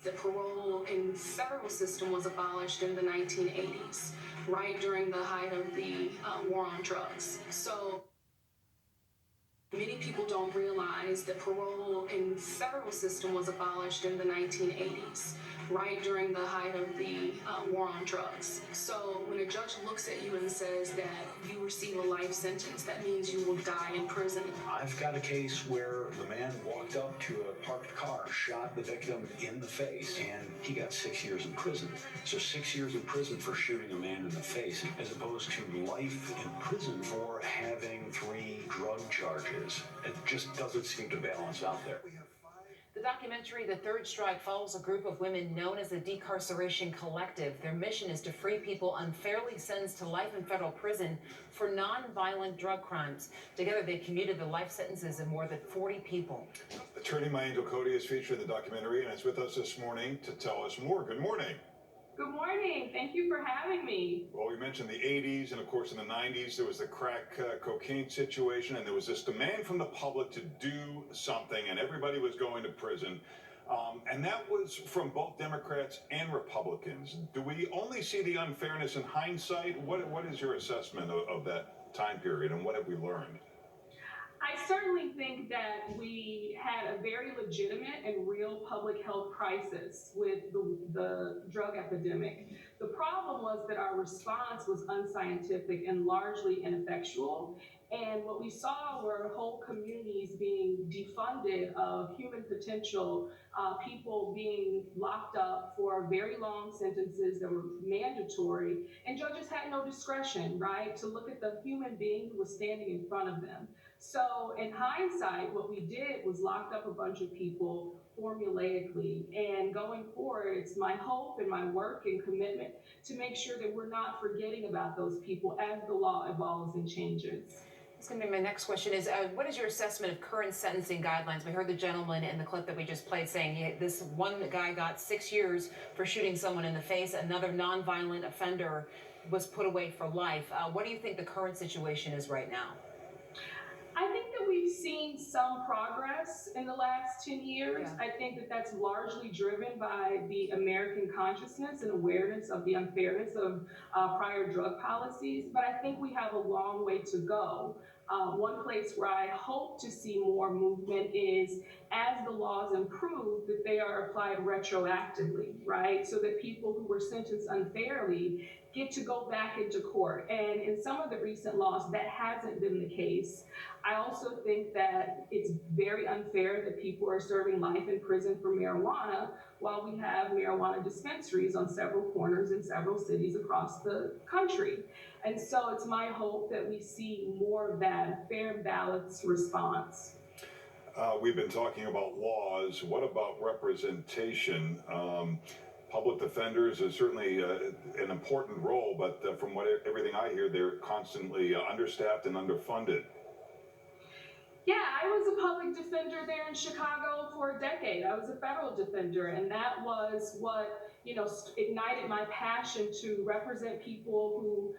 The parole in federal system was abolished in the 1980s, right during the height of the war on drugs. So many people don't realize that parole in federal system was abolished in the 1980s, right during the height of the war on drugs. So when a judge looks at you and says that you receive a life sentence, that means you will die in prison. I've got a case where the man walked up to a parked car, shot the victim in the face, and he got 6 years in prison. So 6 years in prison for shooting a man in the face, as opposed to life in prison for having 3 drug charges. It just doesn't seem to balance out there. The documentary, The Third Strike, follows a group of women known as the Decarceration Collective. Their mission is to free people unfairly sentenced to life in federal prison for non-violent drug crimes. Together, they've commuted the life sentences of more than 40 people. Attorney Angel Cody is featured in the documentary and is with us this morning to tell us more. Good morning. Good morning. Thank you for having me. Well, we mentioned the 80s, and of course in the 90s there was the crack cocaine situation, and there was this demand from the public to do something, and everybody was going to prison. And that was from both Democrats and Republicans. Do we only see the unfairness in hindsight? What is your assessment of that time period, and what have we learned? I certainly think that we had a very legitimate and real public health crisis with the drug epidemic. The problem was that our response was unscientific and largely ineffectual. And what we saw were whole communities being defunded of human potential, people being locked up for very long sentences that were mandatory, and judges had no discretion, right, to look at the human being who was standing in front of them. So in hindsight, what we did was locked up a bunch of people formulaically. And going forward, it's my hope and my work and commitment to make sure that we're not forgetting about those people as the law evolves and changes. That's going to be my next question is, what is your assessment of current sentencing guidelines? We heard the gentleman in the clip that we just played saying this one guy got 6 years for shooting someone in the face. Another nonviolent offender was put away for life. What do you think the current situation is right now? I think that we've seen some progress in the last 10 years. Yeah. I think that that's largely driven by the American consciousness and awareness of the unfairness of prior drug policies, but I think we have a long way to go. One place where I hope to see more movement is as the laws improve, that they are applied retroactively, right? So that people who were sentenced unfairly get to go back into court. And in some of the recent laws, that hasn't been the case. I also think that it's very unfair that people are serving life in prison for marijuana while we have marijuana dispensaries on several corners in several cities across the country. And so it's my hope that we see more of that fair, balanced response. We've been talking about laws. What about representation? Public defenders is certainly an important role, but from everything I hear, they're constantly understaffed and underfunded. Yeah, I was a public defender there in Chicago for a decade. I was a federal defender, and that was what ignited my passion to represent people who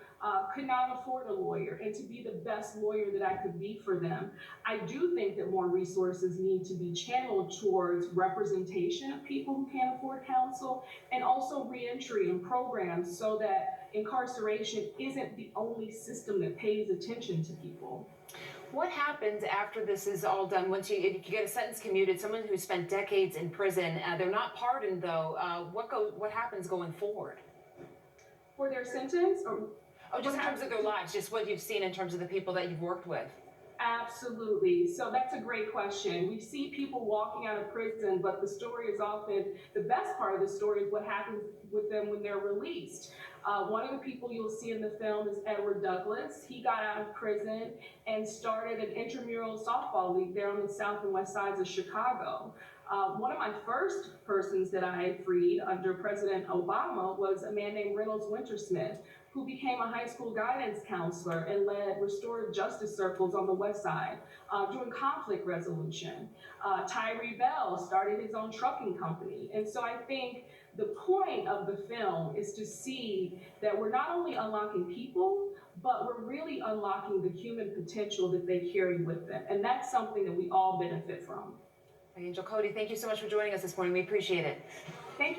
could not afford a lawyer and to be the best lawyer that I could be for them. I do think that more resources need to be channeled towards representation of people who can't afford counsel, and also reentry and programs so that incarceration isn't the only system that pays attention to people. What happens after this is all done? If you get a sentence commuted, someone who spent decades in prison, they're not pardoned though. What happens going forward? For their sentence, or just in terms of their lives, just what you've seen in terms of the people that you've worked with. Absolutely. So that's a great question. We see people walking out of prison, but the story is often, the best part of the story is what happens with them when they're released. One of the people you'll see in the film is Edward Douglas. He got out of prison and started an intramural softball league there on the south and west sides of Chicago. One of my first persons that I freed under President Obama was a man named Reynolds Wintersmith, who became a high school guidance counselor and led restorative justice circles on the west side doing conflict resolution. Tyree Bell started his own trucking company. And so I think the point of the film is to see that we're not only unlocking people, but we're really unlocking the human potential that they carry with them. And that's something that we all benefit from. Angel Cody, thank you so much for joining us this morning. We appreciate it.